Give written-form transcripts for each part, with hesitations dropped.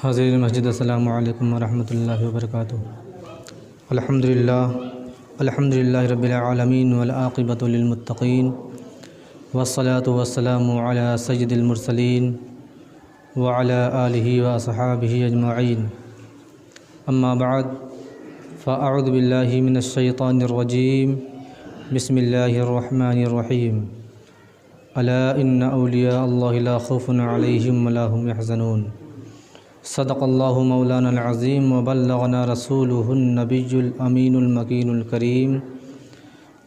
حاضرین مسجد السلام علیکم ورحمۃ اللہ وبرکاتہ۔ الحمدللہ رب العالمین والعاقبۃ للمتقین والصلاة والسلام علی سید المرسلین وعلی آلہ واصحابہ اجمعین، اما بعد فاعوذ باللہ من الشیطان الرجیم، بسم اللہ الرحمن الرحیم۔ الا ان اولیاء اللہ لا خوف علیہم ولا هم يحزنون۔ صدق اللہ مولانا العظیم وبلغنا رسولہ النبی الامین المکین الکریم،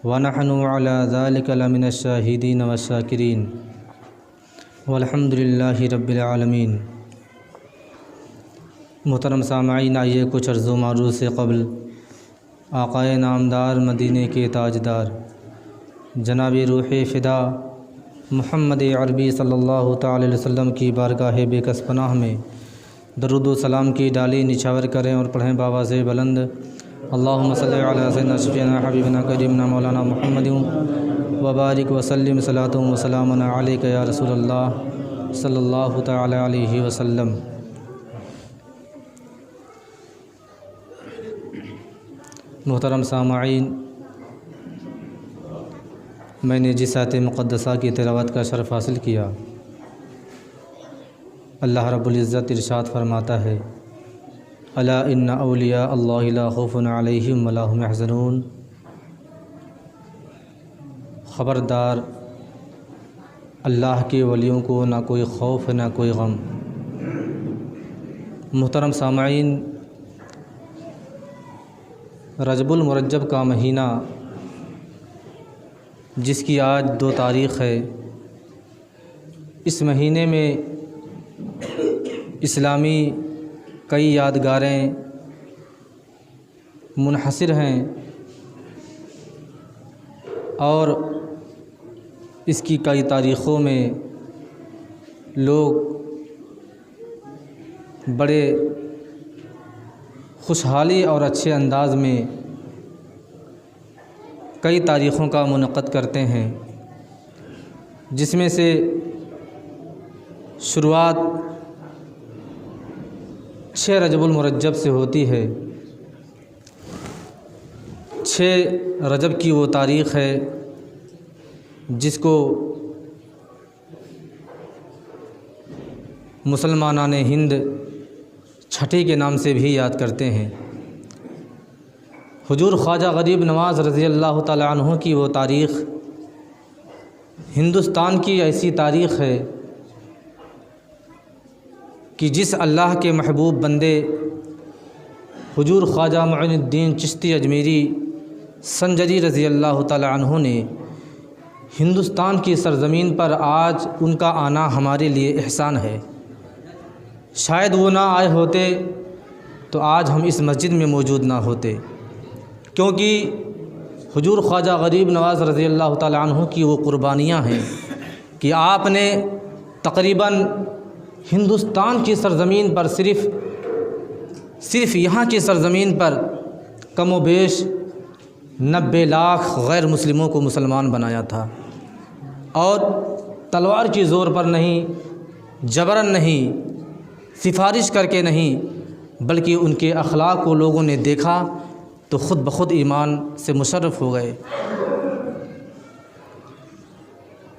ونحن علی ذلک لمن الشاہدین والشاکرین، والحمد للہ رب العالمین۔ محترم سامعین، آئیے کچھ عرض و معروض سے قبل آقائے نامدار مدینے کے تاجدار جناب روح فدا محمد عربی صلی اللہ تعالی علیہ وسلم کی بارگاہ بے کس پناہ میں درود و سلام کی ڈالی نچھاور کریں اور پڑھیں بآواز بلند، اللہم صلی علی سیدنا شفیعنا حبیبنا کریمنا مولانا محمد وبارک وسلم صلاۃ و سلام علیک یا رسول اللہ صلی اللہ تعالی علیہ وسلم۔ محترم سامعین، میں نے جس آیت مقدسہ کی تلاوت کا شرف حاصل کیا، اللہ رب العزت ارشاد فرماتا ہے، الا ان اولیاء اللہ لا خوف علیہم ولا هم يحزنون۔ خبردار، اللہ کے ولیوں کو نہ کوئی خوف نہ کوئی غم۔ محترم سامعین، رجب المرجب کا مہینہ جس کی آج 2 تاریخ ہے، اس مہینے میں اسلامی کئی یادگاریں منحصر ہیں اور اس کی کئی تاریخوں میں لوگ بڑے خوشحالی اور اچھے انداز میں کئی تاریخوں کا منعقد کرتے ہیں، جس میں سے شروعات 6 رجب المرجب سے ہوتی ہے۔ 6 رجب کی وہ تاریخ ہے جس کو مسلمانان ہند چھٹی کے نام سے بھی یاد کرتے ہیں۔ حضور خواجہ غریب نواز رضی اللہ تعالی عنہ کی وہ تاریخ ہندوستان کی ایسی تاریخ ہے کہ جس اللہ کے محبوب بندے حضور خواجہ معین الدین چشتی اجمیری سنجری رضی اللہ تعالی عنہ نے ہندوستان کی سرزمین پر آج ان کا آنا ہمارے لیے احسان ہے۔ شاید وہ نہ آئے ہوتے تو آج ہم اس مسجد میں موجود نہ ہوتے، کیونکہ حضور خواجہ غریب نواز رضی اللہ تعالی عنہ کی وہ قربانیاں ہیں کہ آپ نے تقریباً ہندوستان کی سرزمین پر صرف یہاں کی سرزمین پر کم و بیش 90 لاکھ غیر مسلموں کو مسلمان بنایا تھا، اور تلوار کی زور پر نہیں، جبراً نہیں، سفارش کر کے نہیں، بلکہ ان کے اخلاق کو لوگوں نے دیکھا تو خود بخود ایمان سے مشرف ہو گئے۔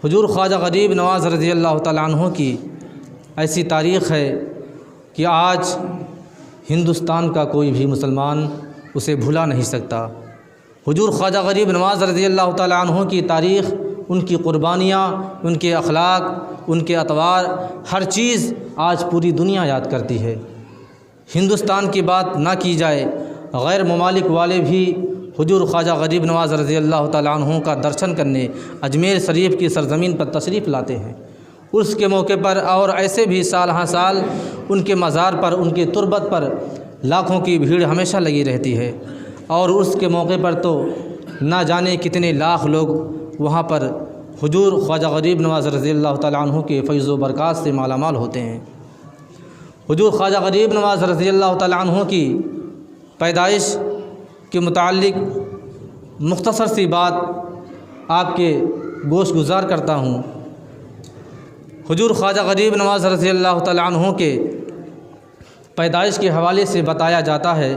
حضور خواجہ غریب نواز رضی اللہ تعالی عنہ کی ایسی تاریخ ہے کہ آج ہندوستان کا کوئی بھی مسلمان اسے بھلا نہیں سکتا۔ حضور خواجہ غریب نواز رضی اللہ تعالی عنہ کی تاریخ، ان کی قربانیاں، ان کے اخلاق، ان کے اطوار، ہر چیز آج پوری دنیا یاد کرتی ہے۔ ہندوستان کی بات نہ کی جائے، غیر ممالک والے بھی حضور خواجہ غریب نواز رضی اللہ تعالی عنہ کا درشن کرنے اجمیر شریف کی سرزمین پر تشریف لاتے ہیں۔ عرس کے موقع پر اور ایسے بھی سال ہاں سال ان کے مزار پر، ان کی تربت پر لاکھوں کی بھیڑ ہمیشہ لگی رہتی ہے، اور عرس کے موقع پر تو نہ جانے کتنے لاکھ لوگ وہاں پر حضور خواجہ غریب نواز رضی اللہ تعالی عنہ کے فیض و برکات سے مالا مال ہوتے ہیں۔ حضور خواجہ غریب نواز رضی اللہ تعالی عنہ کی پیدائش کے متعلق مختصر سی بات آپ کے گوش گزار کرتا ہوں۔ حضور خواجہ غریب نواز رضی اللہ تعالی عنہ کے پیدائش کے حوالے سے بتایا جاتا ہے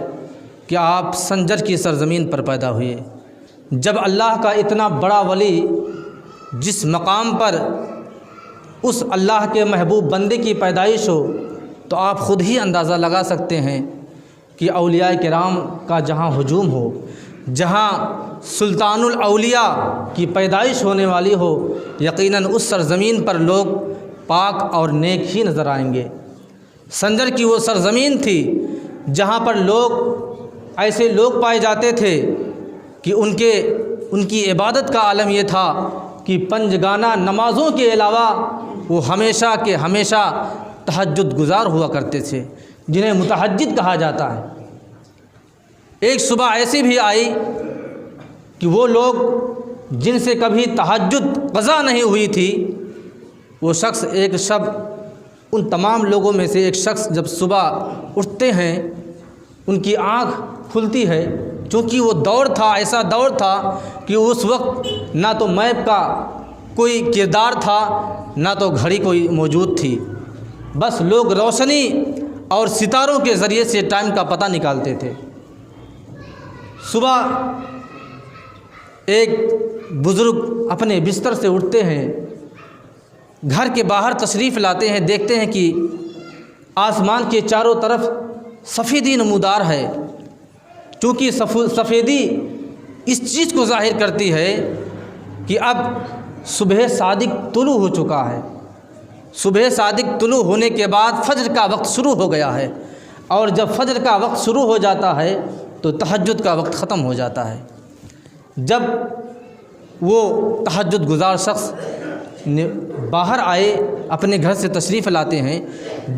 کہ آپ سنجر کی سرزمین پر پیدا ہوئے۔ جب اللہ کا اتنا بڑا ولی جس مقام پر اس اللہ کے محبوب بندے کی پیدائش ہو تو آپ خود ہی اندازہ لگا سکتے ہیں کہ اولیاء کرام کا جہاں ہجوم ہو، جہاں سلطان الاولیاء کی پیدائش ہونے والی ہو، یقیناً اس سرزمین پر لوگ پاک اور نیک ہی نظر آئیں گے۔ سنجر کی وہ سرزمین تھی جہاں پر ایسے لوگ پائے جاتے تھے کہ ان کی عبادت کا عالم یہ تھا کہ پنجگانہ نمازوں کے علاوہ وہ ہمیشہ کے ہمیشہ تہجد گزار ہوا کرتے تھے، جنہیں متہجد کہا جاتا ہے۔ ایک صبح ایسی بھی آئی کہ وہ لوگ جن سے کبھی تہجد قضا نہیں ہوئی تھی، وہ شخص ایک شب ان تمام لوگوں میں سے ایک شخص جب صبح اٹھتے ہیں ان کی آنکھ کھلتی ہے، چونکہ وہ دور تھا، ایسا دور تھا کہ اس وقت نہ تو میپ کا کوئی کردار تھا نہ تو گھڑی کوئی موجود تھی، بس لوگ روشنی اور ستاروں کے ذریعے سے ٹائم کا پتہ نکالتے تھے۔ صبح ایک بزرگ اپنے بستر سے اٹھتے ہیں، گھر کے باہر تشریف لاتے ہیں، دیکھتے ہیں کہ آسمان کے چاروں طرف سفیدی نمودار ہے، چونکہ سفیدی اس چیز کو ظاہر کرتی ہے کہ اب صبح صادق طلوع ہو چکا ہے۔ صبح صادق طلوع ہونے کے بعد فجر کا وقت شروع ہو گیا ہے، اور جب فجر کا وقت شروع ہو جاتا ہے تو تہجد کا وقت ختم ہو جاتا ہے۔ جب وہ تہجد گزار شخص باہر آئے، اپنے گھر سے تشریف لاتے ہیں،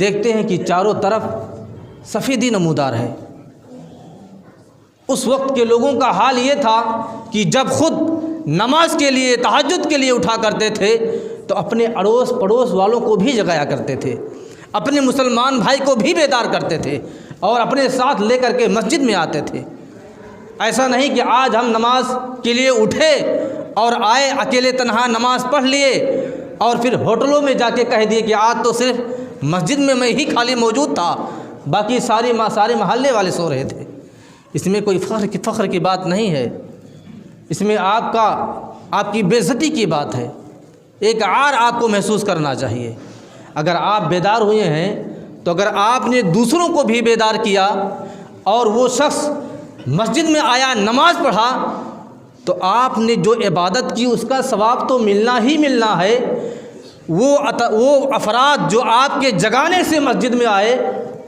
دیکھتے ہیں کہ چاروں طرف سفیدی نمودار ہے۔ اس وقت کے لوگوں کا حال یہ تھا کہ جب خود نماز کے لیے تہجد کے لیے اٹھا کرتے تھے تو اپنے اڑوس پڑوس والوں کو بھی جگایا کرتے تھے، اپنے مسلمان بھائی کو بھی بیدار کرتے تھے اور اپنے ساتھ لے کر کے مسجد میں آتے تھے۔ ایسا نہیں کہ آج ہم نماز کے لیے اٹھے اور آئے، اکیلے تنہا نماز پڑھ لیے اور پھر ہوٹلوں میں جا کے کہہ دیے کہ آج تو صرف مسجد میں ہی خالی موجود تھا، باقی سارے محلے والے سو رہے تھے۔ اس میں کوئی فخر کی بات نہیں ہے، اس میں آپ کی بے عزتی کی بات ہے۔ ایک عار آپ کو محسوس کرنا چاہیے۔ اگر آپ بیدار ہوئے ہیں تو اگر آپ نے دوسروں کو بھی بیدار کیا اور وہ شخص مسجد میں آیا، نماز پڑھا، تو آپ نے جو عبادت کی اس کا ثواب تو ملنا ہی ملنا ہے۔ وہ افراد جو آپ کے جگانے سے مسجد میں آئے،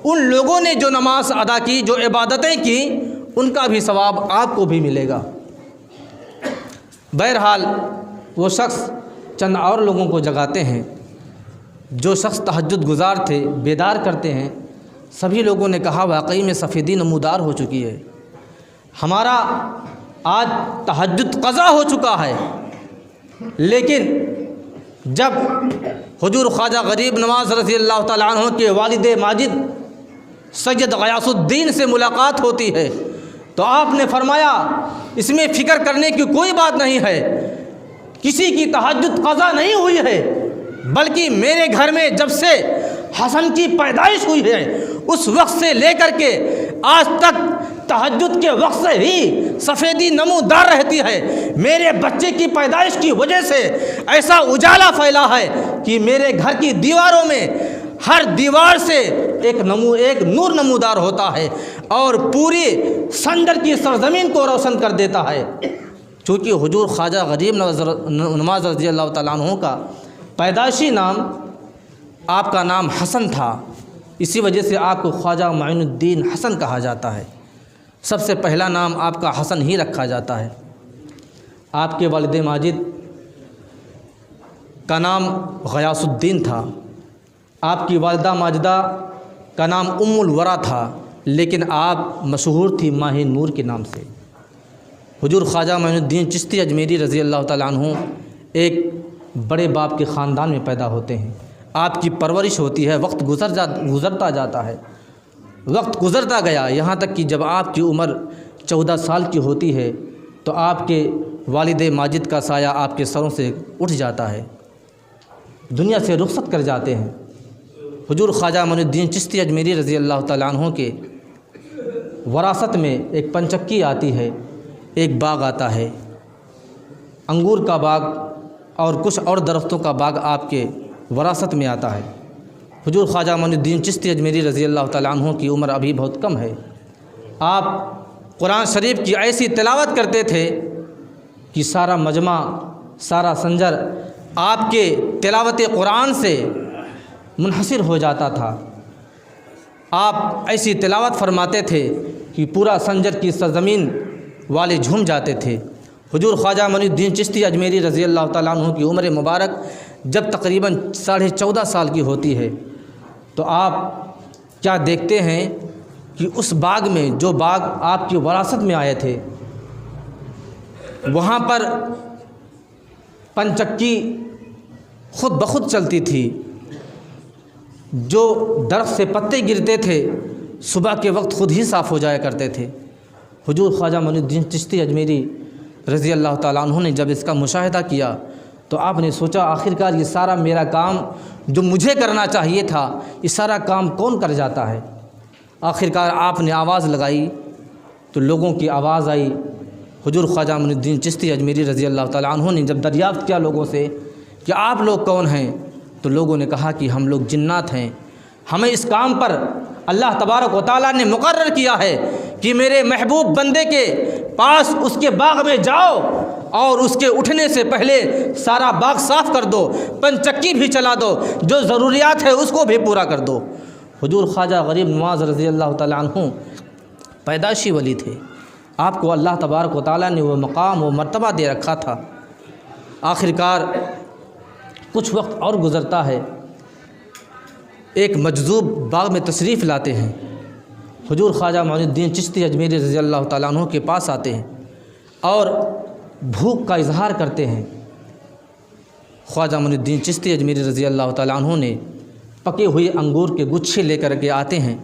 ان لوگوں نے جو نماز ادا کی، جو عبادتیں کی، ان کا بھی ثواب آپ کو بھی ملے گا۔ بہرحال وہ شخص چند اور لوگوں کو جگاتے ہیں، جو شخص تہجد گزار تھے، بیدار کرتے ہیں۔ سبھی لوگوں نے کہا واقعی میں سفیدی نمودار ہو چکی ہے، ہمارا آج تہجد قضا ہو چکا ہے۔ لیکن جب حضور خواجہ غریب نواز رضی اللہ تعالیٰ عنہ کے والد ماجد سید غیاث الدین سے ملاقات ہوتی ہے تو آپ نے فرمایا اس میں فکر کرنے کی کوئی بات نہیں ہے، کسی کی تہجد قضا نہیں ہوئی ہے، بلکہ میرے گھر میں جب سے حسن کی پیدائش ہوئی ہے اس وقت سے لے کر کے آج تک تہجد کے وقت سے ہی سفیدی نمودار رہتی ہے۔ میرے بچے کی پیدائش کی وجہ سے ایسا اجالا پھیلا ہے کہ میرے گھر کی دیواروں میں ہر دیوار سے ایک نور نمودار ہوتا ہے اور پوری سنجر کی سرزمین کو روشن کر دیتا ہے۔ چونکہ حضور خواجہ غریب نواز رضی اللہ تعالیٰ عنہ کا پیدائشی نام، آپ کا نام حسن تھا، اسی وجہ سے آپ کو خواجہ معین الدین حسن کہا جاتا ہے۔ سب سے پہلا نام آپ کا حسن ہی رکھا جاتا ہے۔ آپ کے والد ماجد کا نام غیاث الدین تھا، آپ کی والدہ ماجدہ کا نام ام الورا تھا، لیکن آپ مشہور تھی ماہ نور کے نام سے۔ حضور خواجہ معین الدین چشتی اجمیری رضی اللہ تعالیٰ عنہ ایک بڑے باپ کے خاندان میں پیدا ہوتے ہیں۔ آپ کی پرورش ہوتی ہے، وقت گزرتا جاتا ہے، وقت گزرتا گیا، یہاں تک کہ جب آپ کی عمر 14 سال کی ہوتی ہے تو آپ کے والد ماجد کا سایہ آپ کے سروں سے اٹھ جاتا ہے، دنیا سے رخصت کر جاتے ہیں۔ حضور خواجہ معین الدین چشتی اجمیری رضی اللہ تعالیٰ عنہ کے وراثت میں ایک پنچکی آتی ہے، ایک باغ آتا ہے، انگور کا باغ اور کچھ اور درختوں کا باغ آپ کے وراثت میں آتا ہے۔ حضور خواجہ معین الدین چشتی اجمیری رضی اللہ تعالیٰ عنہ کی عمر ابھی بہت کم ہے۔ آپ قرآن شریف کی ایسی تلاوت کرتے تھے کہ سارا مجمع، سارا سنجر آپ کے تلاوت قرآن سے منحصر ہو جاتا تھا۔ آپ ایسی تلاوت فرماتے تھے کہ پورا سنجر کی سرزمین والے جھوم جاتے تھے۔ حضور خواجہ معین الدین چشتی اجمیری رضی اللہ تعالیٰ عنہ کی عمر مبارک جب تقریباً 14.5 سال کی ہوتی ہے تو آپ کیا دیکھتے ہیں کہ اس باغ میں، جو باغ آپ کی وراثت میں آئے تھے، وہاں پر پنچکی خود بخود چلتی تھی۔ جو درخت سے پتے گرتے تھے صبح کے وقت خود ہی صاف ہو جایا کرتے تھے۔ حضور خواجہ معین الدین چشتی اجمیری رضی اللہ تعالیٰ عنہ نے جب اس کا مشاہدہ کیا تو آپ نے سوچا آخرکار یہ سارا میرا کام جو مجھے کرنا چاہیے تھا، یہ سارا کام کون کر جاتا ہے؟ آخرکار آپ نے آواز لگائی تو لوگوں کی آواز آئی۔ حضور خواجہ معین الدین چشتی اجمیری رضی اللہ تعالیٰ عنہ نے جب دریافت کیا لوگوں سے کہ آپ لوگ کون ہیں، تو لوگوں نے کہا کہ ہم لوگ جنات ہیں، ہمیں اس کام پر اللہ تبارک و تعالیٰ نے مقرر کیا ہے کہ میرے محبوب بندے کے پاس اس کے باغ میں جاؤ اور اس کے اٹھنے سے پہلے سارا باغ صاف کر دو، پنچکی بھی چلا دو، جو ضروریات ہے اس کو بھی پورا کر دو۔ حضور خواجہ غریب نواز رضی اللہ تعالیٰ عنہ پیدائشی ولی تھے، آپ کو اللہ تبارک و تعالیٰ نے وہ مقام و مرتبہ دے رکھا تھا۔ آخرکار کچھ وقت اور گزرتا ہے، ایک مجذوب باغ میں تشریف لاتے ہیں، حضور خواجہ معین الدین چشتی اجمیری رضی اللہ تعالیٰ عنہ کے پاس آتے ہیں اور بھوک کا اظہار کرتے ہیں۔ خواجہ معین الدین چشتی اجمیری رضی اللہ تعالیٰ عنہ نے پکے ہوئے انگور کے گچھے لے کر کے آتے ہیں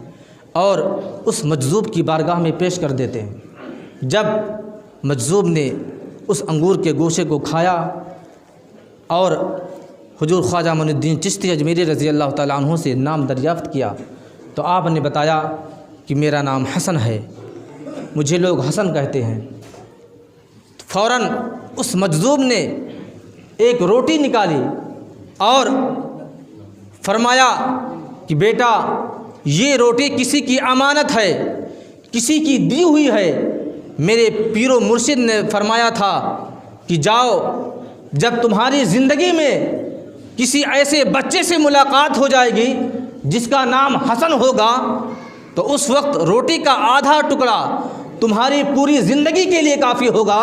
اور اس مجذوب کی بارگاہ میں پیش کر دیتے ہیں۔ جب مجذوب نے اس انگور کے گوشے کو کھایا اور حضور خواجہ معین الدین چشتی اجمیری رضی اللہ تعالیٰ عنہ سے نام دریافت کیا تو آپ نے بتایا کہ میرا نام حسن ہے، مجھے لوگ حسن کہتے ہیں۔ فوراً اس مجذوب نے ایک روٹی نکالی اور فرمایا کہ بیٹا یہ روٹی کسی کی امانت ہے، کسی کی دی ہوئی ہے۔ میرے پیر و مرشد نے فرمایا تھا کہ جاؤ، جب تمہاری زندگی میں کسی ایسے بچے سے ملاقات ہو جائے گی جس کا نام حسن ہوگا تو اس وقت روٹی کا آدھا ٹکڑا تمہاری پوری زندگی کے لیے کافی ہوگا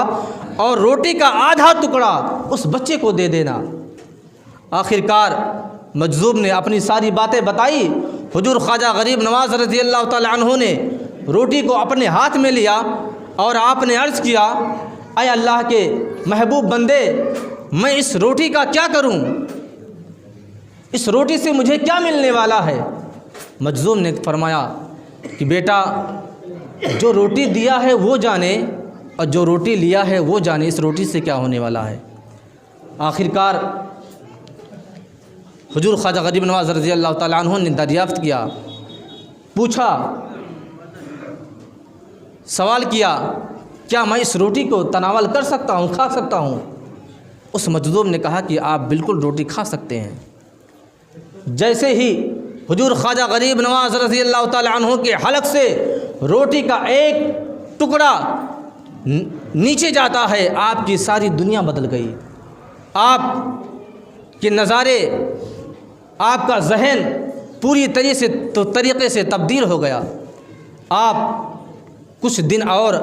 اور روٹی کا آدھا ٹکڑا اس بچے کو دے دینا۔ آخرکار مجذوب نے اپنی ساری باتیں بتائی۔ حضور خواجہ غریب نواز رضی اللہ تعالیٰ عنہ نے روٹی کو اپنے ہاتھ میں لیا اور آپ نے عرض کیا، اے اللہ کے محبوب بندے، میں اس روٹی کا کیا کروں؟ اس روٹی سے مجھے کیا ملنے والا ہے؟ مجذوب نے فرمایا کہ بیٹا جو روٹی دیا ہے وہ جانے اور جو روٹی لیا ہے وہ جانے، اس روٹی سے کیا ہونے والا ہے۔ آخرکار حضور خواجہ غریب نواز رضی اللہ تعالیٰ عنہ نے دریافت کیا، پوچھا، سوال کیا، کیا میں اس روٹی کو تناول کر سکتا ہوں، کھا سکتا ہوں؟ اس مجذوب نے کہا کہ آپ بالکل روٹی کھا سکتے ہیں۔ جیسے ہی حضور خواجہ غریب نواز رضی اللہ تعالیٰ عنہ کے حلق سے روٹی کا ایک ٹکڑا نیچے جاتا ہے، آپ کی ساری دنیا بدل گئی۔ آپ کے نظارے، آپ کا ذہن پوری طریقے سے تبدیل ہو گیا۔ آپ کچھ دن اور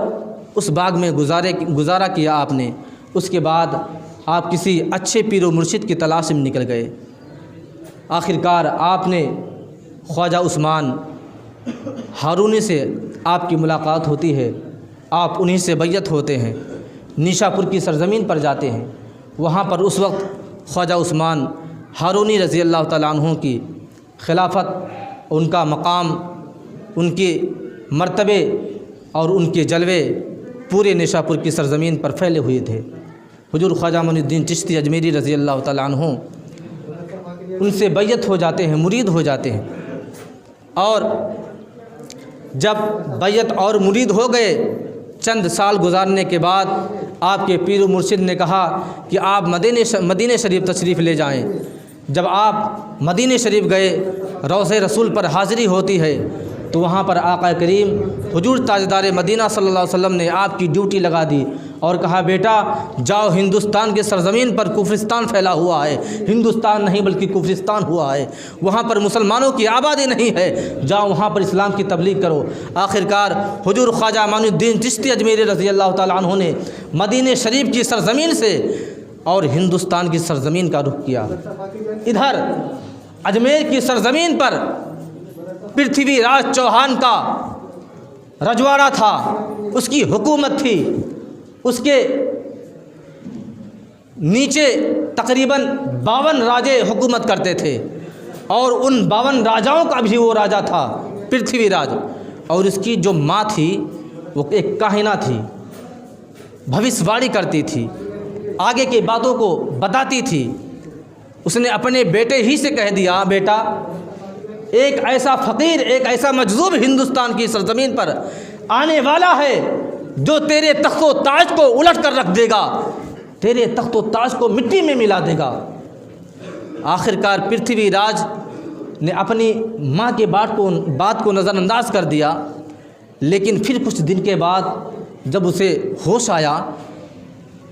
اس باغ میں گزارا کیا آپ نے، اس کے بعد آپ کسی اچھے پیر و مرشد کی تلاش میں نکل گئے۔ آخرکار آپ نے خواجہ عثمان ہارونی سے آپ کی ملاقات ہوتی ہے، آپ انہی سے بیعت ہوتے ہیں، نیشا پور کی سرزمین پر جاتے ہیں۔ وہاں پر اس وقت خواجہ عثمان ہارونی رضی اللہ تعالیٰ عنہ کی خلافت، ان کا مقام، ان کے مرتبے اور ان کے جلوے پورے نیشا پور کی سرزمین پر پھیلے ہوئے تھے۔ حضور خواجہ معین الدین چشتی اجمیری رضی اللہ تعالیٰ عنہ ان سے بیعت ہو جاتے ہیں، مرید ہو جاتے ہیں۔ اور جب بیعت اور مرید ہو گئے، چند سال گزارنے کے بعد آپ کے پیر و مرشد نے کہا کہ آپ مدینہ شریف تشریف لے جائیں۔ جب آپ مدینہ شریف گئے، روضہ رسول پر حاضری ہوتی ہے تو وہاں پر آقا کریم حضور تاجدار مدینہ صلی اللہ علیہ وسلم نے آپ کی ڈیوٹی لگا دی اور کہا بیٹا جاؤ، ہندوستان کے سرزمین پر کفرستان پھیلا ہوا ہے، ہندوستان نہیں بلکہ کفرستان ہوا ہے، وہاں پر مسلمانوں کی آبادی نہیں ہے، جاؤ وہاں پر اسلام کی تبلیغ کرو۔ آخرکار حضور خواجہ معین الدین چشتی اجمیری رضی اللہ تعالیٰ عنہ نے مدینہ شریف کی سرزمین سے اور ہندوستان کی سرزمین کا رخ کیا۔ ادھر اجمیر کی سرزمین پر پرتھوی راج چوہان کا رجواڑہ تھا، اس کی حکومت تھی، اس کے نیچے تقریباً 52 راجے حکومت کرتے تھے، اور ان 52 راجاؤں کا بھی وہ راجا تھا پرتھوی راج، اور اس کی جو ماں تھی وہ ایک کاہنہ تھی، بھوشیہ واڑی کرتی تھی، آگے کی باتوں کو بتاتی تھی۔ اس نے اپنے بیٹے ہی سے کہہ دیا بیٹا ایک ایسا فقیر، ایک ایسا مجذوب ہندوستان کی سرزمین پر آنے والا ہے جو تیرے تخت و تاج کو الٹ کر رکھ دے گا، تیرے تخت و تاج کو مٹی میں ملا دے گا۔ آخرکار پرتھوی راج نے اپنی ماں کے بات کو نظر انداز کر دیا، لیکن پھر کچھ دن کے بعد جب اسے ہوش آیا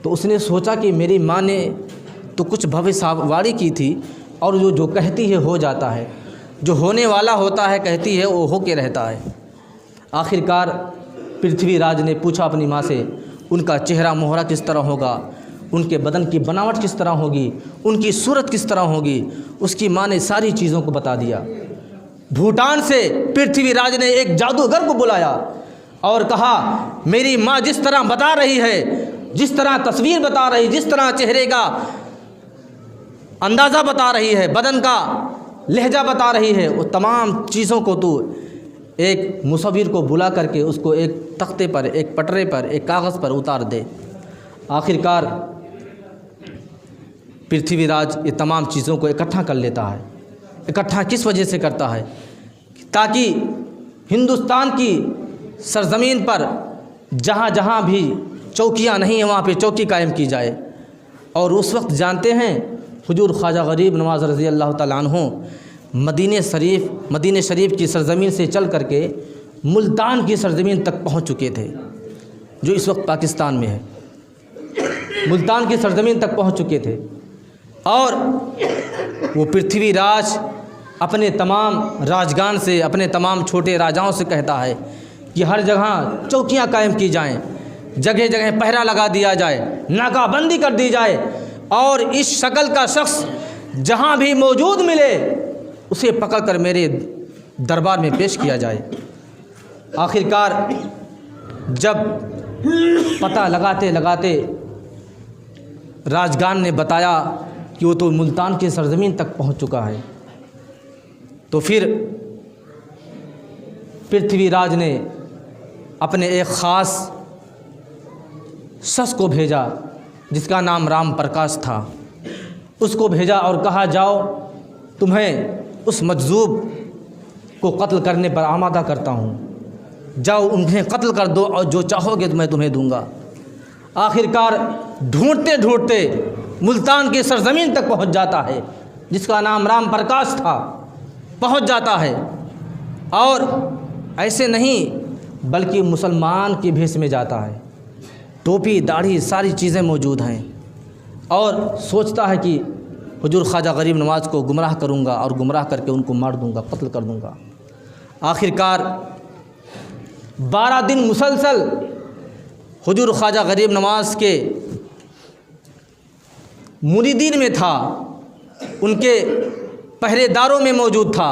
تو اس نے سوچا کہ میری ماں نے تو کچھ بھوشیہ واڑی کی تھی، اور جو کہتی ہے ہو جاتا ہے، جو ہونے والا ہوتا ہے کہتی ہے وہ ہو کے رہتا ہے۔ آخرکار پرتھوی راج نے پوچھا اپنی ماں سے ان کا چہرہ مہرہ کس طرح ہوگا، ان کے بدن کی بناوٹ کس طرح ہوگی، ان کی صورت کس طرح ہوگی۔ اس کی ماں نے ساری چیزوں کو بتا دیا۔ بھوٹان سے پرتھوی راج نے ایک جادوگر کو بلایا اور کہا میری ماں جس طرح بتا رہی ہے، جس طرح تصویر بتا رہی، جس طرح چہرے کا اندازہ بتا رہی ہے، بدن کا لہجہ بتا رہی ہے، وہ تمام چیزوں کو تو ایک مصور کو بلا کر کے اس کو ایک تختے پر، ایک پٹرے پر، ایک کاغذ پر اتار دے۔ آخرکار پرتھوی راج یہ تمام چیزوں کو اکٹھا کر لیتا ہے۔ اکٹھا کس وجہ سے کرتا ہے؟ تاکہ ہندوستان کی سرزمین پر جہاں جہاں بھی چوکیاں نہیں ہیں وہاں پہ چوکی قائم کی جائے۔ اور اس وقت جانتے ہیں حضور خواجہ غریب نواز رضی اللہ تعالیٰ عنہ مدینہ شریف کی سرزمین سے چل کر کے ملتان کی سرزمین تک پہنچ چکے تھے، جو اس وقت پاکستان میں ہے۔ ملتان کی سرزمین تک پہنچ چکے تھے، اور وہ پرتھوی راج اپنے تمام راجگان سے، اپنے تمام چھوٹے راجاؤں سے کہتا ہے کہ ہر جگہ چوکیاں قائم کی جائیں، جگہ جگہ پہرا لگا دیا جائے، ناکہ بندی کر دی جائے، اور اس شکل کا شخص جہاں بھی موجود ملے اسے پکڑ کر میرے دربار میں پیش کیا جائے۔ آخرکار جب پتہ لگاتے لگاتے راجگان نے بتایا کہ وہ تو ملتان کی سرزمین تک پہنچ چکا ہے، تو پھر پرتھوی راج نے اپنے ایک خاص شخص کو بھیجا جس کا نام رام پرکاش تھا۔ اس کو بھیجا اور کہا جاؤ تمہیں اس مجذوب کو قتل کرنے پر آمادہ کرتا ہوں، جاؤ انہیں قتل کر دو اور جو چاہو گے میں تمہیں دوں گا۔ آخرکار ڈھونڈتے ڈھونڈتے ملتان کی سرزمین تک پہنچ جاتا ہے، جس کا نام رام پرکاش تھا، پہنچ جاتا ہے، اور ایسے نہیں بلکہ مسلمان کی بھیس میں جاتا ہے، ٹوپی داڑھی ساری چیزیں موجود ہیں، اور سوچتا ہے کہ حضور خواجہ غریب نواز کو گمراہ کروں گا اور گمراہ کر کے ان کو مار دوں گا، قتل کر دوں گا۔ آخرکار 12 دن مسلسل حضور خواجہ غریب نواز کے مریدین میں تھا، ان کے پہرے داروں میں موجود تھا،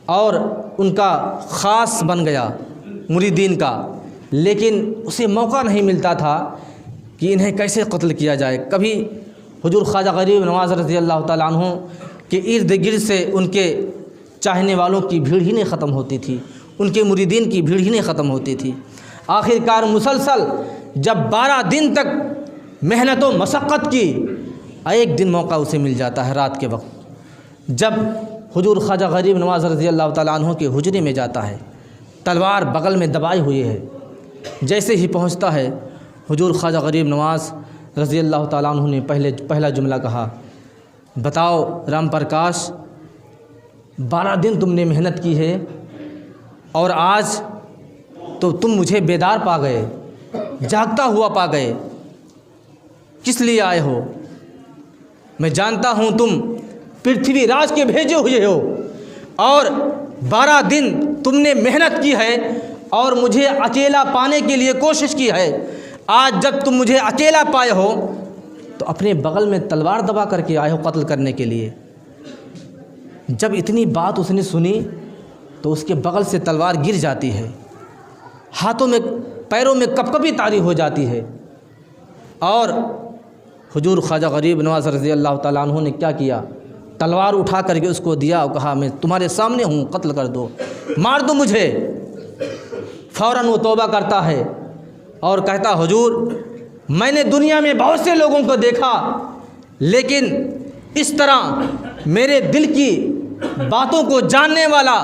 اور ان کا خاص بن گیا مریدین کا، لیکن اسے موقع نہیں ملتا تھا کہ انہیں کیسے قتل کیا جائے۔ کبھی حضور خواجہ غریب نواز رضی اللہ تعالیٰ عنہ کے ارد گرد سے ان کے چاہنے والوں کی بھیڑ ہی نہیں ختم ہوتی تھی، ان کے مریدین کی بھیڑ ہی نہیں ختم ہوتی تھی۔ آخرکار مسلسل جب 12 دن تک محنت و مشقت کی، ایک دن موقع اسے مل جاتا ہے رات کے وقت، جب حضور خواجہ غریب نواز رضی اللہ تعالیٰ عنہ کے حجرے میں جاتا ہے، تلوار بغل میں دبائی ہوئی ہے، جیسے ہی پہنچتا ہے حضور خواجہ غریب نواز رضی اللہ تعالیٰ عنہ نے پہلا جملہ کہا، بتاؤ رام پرکاش، 12 دن تم نے محنت کی ہے اور آج تو تم مجھے بیدار پا گئے، جاگتا ہوا پا گئے، کس لیے آئے ہو؟ میں جانتا ہوں تم پرتھوی راج کے بھیجے ہوئے ہو اور 12 دن تم نے محنت کی ہے اور مجھے اکیلا پانے کے لیے کوشش کی ہے۔ آج جب تم مجھے اکیلا پائے ہو تو اپنے بغل میں تلوار دبا کر کے آئے ہو قتل کرنے کے لیے۔ جب اتنی بات اس نے سنی تو اس کے بغل سے تلوار گر جاتی ہے، ہاتھوں میں پیروں میں کپکپی طاری ہو جاتی ہے، اور حضور خواجہ غریب نواز رضی اللہ تعالیٰ عنہ نے کیا کیا؟ تلوار اٹھا کر کے اس کو دیا اور کہا، میں تمہارے سامنے ہوں، قتل کر دو، مار دو مجھے۔ فوراً وہ توبہ کرتا ہے اور کہتا، حضور میں نے دنیا میں بہت سے لوگوں کو دیکھا، لیکن اس طرح میرے دل کی باتوں کو جاننے والا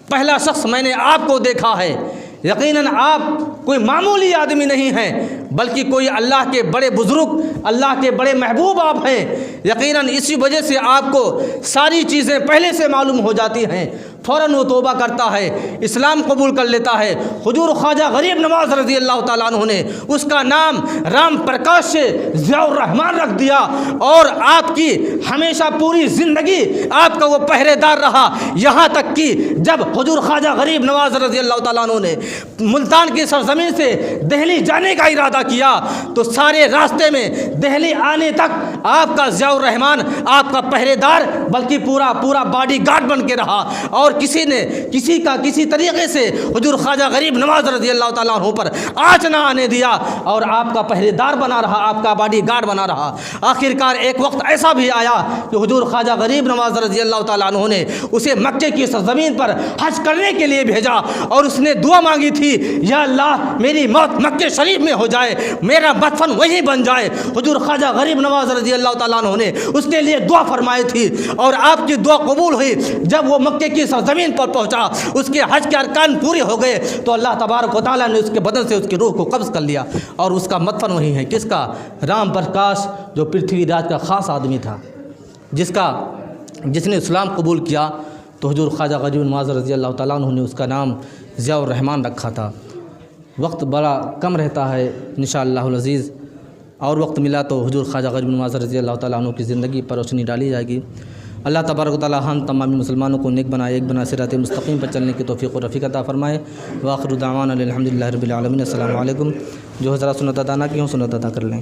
پہلا شخص میں نے آپ کو دیکھا ہے۔ یقیناً آپ کوئی معمولی آدمی نہیں ہیں، بلکہ کوئی اللہ کے بڑے بزرگ، اللہ کے بڑے محبوب آپ ہیں۔ یقیناً اسی وجہ سے آپ کو ساری چیزیں پہلے سے معلوم ہو جاتی ہیں۔ فوراً وہ توبہ کرتا ہے، اسلام قبول کر لیتا ہے۔ حضور خواجہ غریب نواز رضی اللہ تعالیٰ عنہ نے اس کا نام رام پرکاش سے ضیاء الرحمان رکھ دیا، اور آپ کی ہمیشہ پوری زندگی آپ کا وہ پہرے دار رہا، یہاں تک کہ جب حضور خواجہ غریب نواز رضی اللہ تعالیٰ عنہ نے ملتان کی سرزمین سے دہلی جانے کا ارادہ کیا تو سارے راستے میں دہلی آنے تک آپ کا ضیاء الرحمان آپ کا پہرے دار بلکہ پورا باڈی گارڈ بن کے رہا، اور کسی نے کسی طریقے سے حضور خواجہ غریب نواز رضی اللہ تعالیٰ عنہ پر آنچ نہ آنے دیا، اور آپ کا پہرے دار بنا رہا، آپ کا باڈی گارڈ بنا رہا۔ آخر کار ایک وقت ایسا بھی آیا کہ حضور خواجہ غریب نواز رضی اللہ تعالیٰ عنہ نے اسے مکے کی سرزمین پر حج کرنے کے لیے بھیجا، اور اس نے دعا مانگی تھی، یا اللہ میری موت مکے شریف میں ہو جائے، میرا مدفن وہیں بن جائے۔ حضور خواجہ غریب نواز رضی اللہ تعالیٰ عنہ نے اس کے لیے دعا فرمائی تھی، اور آپ کی دعا قبول ہوئی۔ جب وہ مکے کی زمین پر پہنچا، اس کے حج کے ارکان پورے ہو گئے تو اللہ تبارک و تعالیٰ نے اس کے بدن سے اس کی روح کو قبض کر لیا، اور اس کا مدفن وہی ہے۔ کس کا؟ رام پرکاش، جو پرتھوی راج کا خاص آدمی تھا، جس نے اسلام قبول کیا، تو حضور خواجہ غریب نواز رضی اللہ تعالیٰ عنہ نے اس کا نام ضیاء الرحمان رکھا تھا۔ وقت بڑا کم رہتا ہے انشاءاللہ العزیز، اور وقت ملا تو حضور خواجہ غریب نواز رضی اللہ تعالیٰ عنہ کی زندگی پر روشنی ڈالی جائے گی۔ اللہ تبارک و تعالیٰ ہم تمام مسلمانوں کو نیک بنائے، ایک بنا صراط مستقیم پر چلنے کی توفیق و رفیق عطا فرمائے۔ وآخر دعوانا الحمدللہ رب العالمین۔ السلام علیکم۔ جو حضرات سنت ادا نہ کی ہوں سنت ادا کر لیں۔